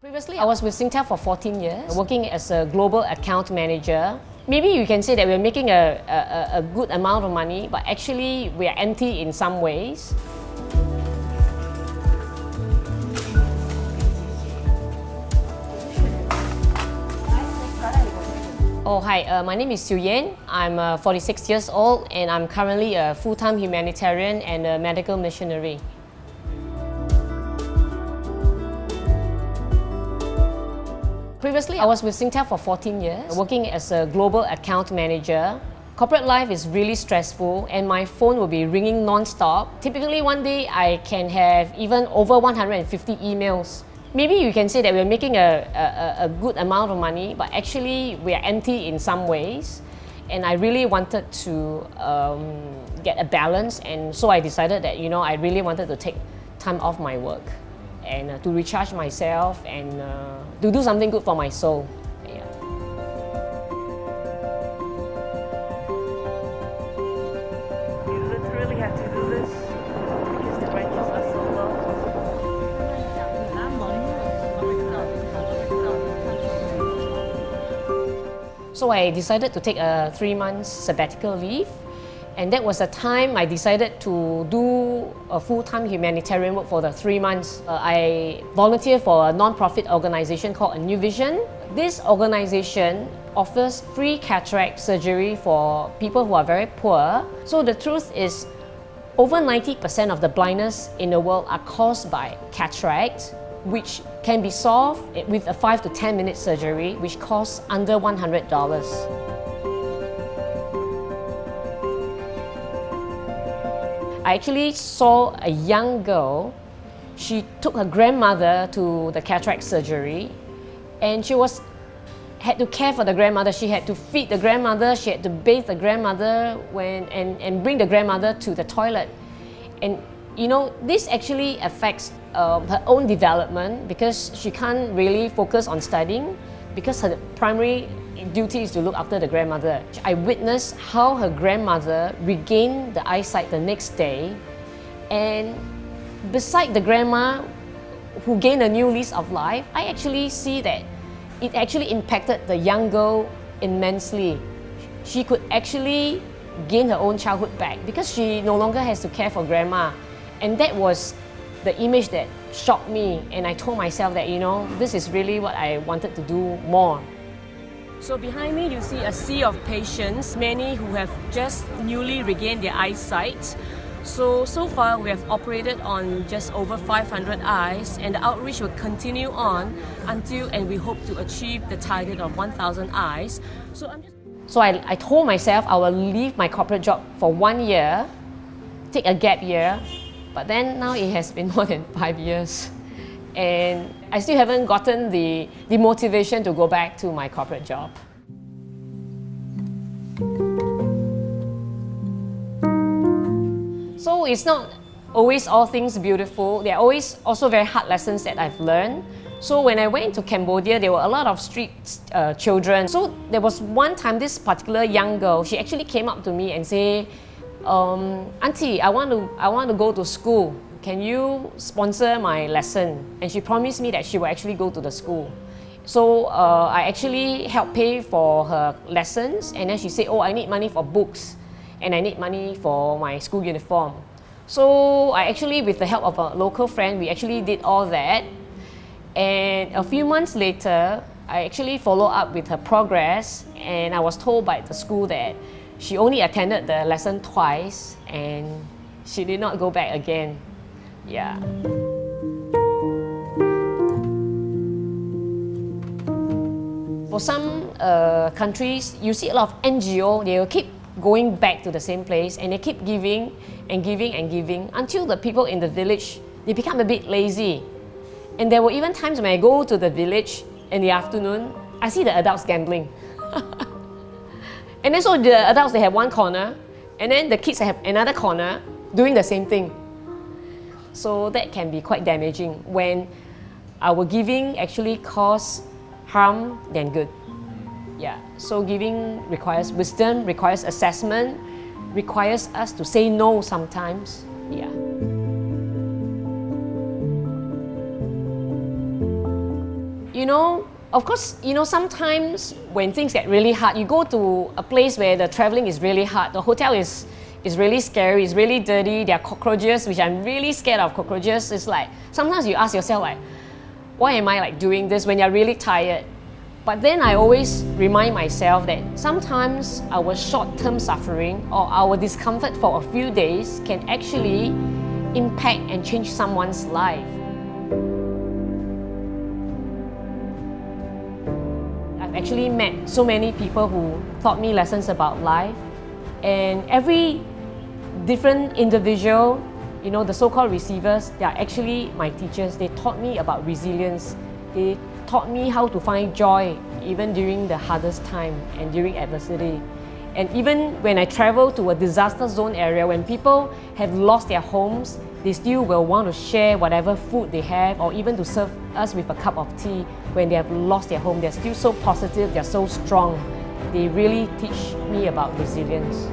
Previously, I was with Singtel for 14 years, working as a global account manager. Maybe you can say that we're making a good amount of money, but actually we are empty in some ways. Oh, hi, my name is Siew Yian. I'm 46 years old and I'm currently a full-time humanitarian and a medical missionary. Previously, I was with Singtel for 14 years, working as a global account manager. Corporate life is really stressful and my phone will be ringing non-stop. Typically, one day I can have even over 150 emails. Maybe you can say that we're making a good amount of money, but actually we are empty in some ways. And I really wanted to get a balance, and so I decided that, I really wanted to take time off my work and to recharge myself and to do something good for my soul. Yeah. You literally have to do this because the branches are so low. So I decided to take a 3-month sabbatical leave. And that was the time I decided to do a full-time humanitarian work for the 3 months. I volunteered for a non-profit organization called A New Vision. This organization offers free cataract surgery for people who are very poor. So the truth is, over 90% of the blindness in the world are caused by cataracts, which can be solved with a 5 to 10 minute surgery, which costs under $100. I actually saw a young girl. She took her grandmother to the cataract surgery and she had to care for the grandmother. She had to feed the grandmother, she had to bathe the grandmother and bring the grandmother to the toilet. And this actually affects her own development because she can't really focus on studying because her primary duty is to look after the grandmother. I witnessed how her grandmother regained the eyesight the next day, and beside the grandma who gained a new lease of life, I actually see that it actually impacted the young girl immensely. She could actually gain her own childhood back because she no longer has to care for grandma. And that was the image that shocked me, and I told myself that, this is really what I wanted to do more. So behind me you see a sea of patients, many who have just newly regained their eyesight. So far we have operated on just over 500 eyes, and the outreach will continue on until, and we hope to achieve the target of 1,000 eyes. So I told myself I will leave my corporate job for 1 year, take a gap year, but then now it has been more than 5 years. And I still haven't gotten the motivation to go back to my corporate job. So it's not always all things beautiful. There are always also very hard lessons that I've learned. So when I went to Cambodia, there were a lot of street children. So there was one time this particular young girl, she actually came up to me and said, Auntie, I want to go to school. Can you sponsor my lesson? And she promised me that she will actually go to the school. So I actually helped pay for her lessons, and then she said, I need money for books and I need money for my school uniform. So I actually, with the help of a local friend, we actually did all that. And a few months later, I actually followed up with her progress, and I was told by the school that she only attended the lesson twice and she did not go back again. Yeah. For some countries, you see a lot of NGO, they will keep going back to the same place and they keep giving and giving and giving until the people in the village, they become a bit lazy. And there were even times when I go to the village in the afternoon, I see the adults gambling. And then so the adults, they have one corner, and then the kids have another corner doing the same thing. So that can be quite damaging when our giving actually causes harm than good. Yeah, so giving requires wisdom, requires assessment, requires us to say no sometimes. Yeah. Of course, sometimes when things get really hard, you go to a place where the traveling is really hard. The hotel is really scary, it's really dirty, there are cockroaches, which I'm really scared of cockroaches. It's like, sometimes you ask yourself like, why am I like doing this when you're really tired? But then I always remind myself that sometimes our short-term suffering or our discomfort for a few days can actually impact and change someone's life. I've actually met so many people who taught me lessons about life, and every different individual, the so-called receivers, they are actually my teachers. They taught me about resilience. They taught me how to find joy even during the hardest time and during adversity. And even when I travel to a disaster zone area, when people have lost their homes, they still will want to share whatever food they have, or even to serve us with a cup of tea when they have lost their home. They're still so positive, they're so strong. They really teach me about resilience.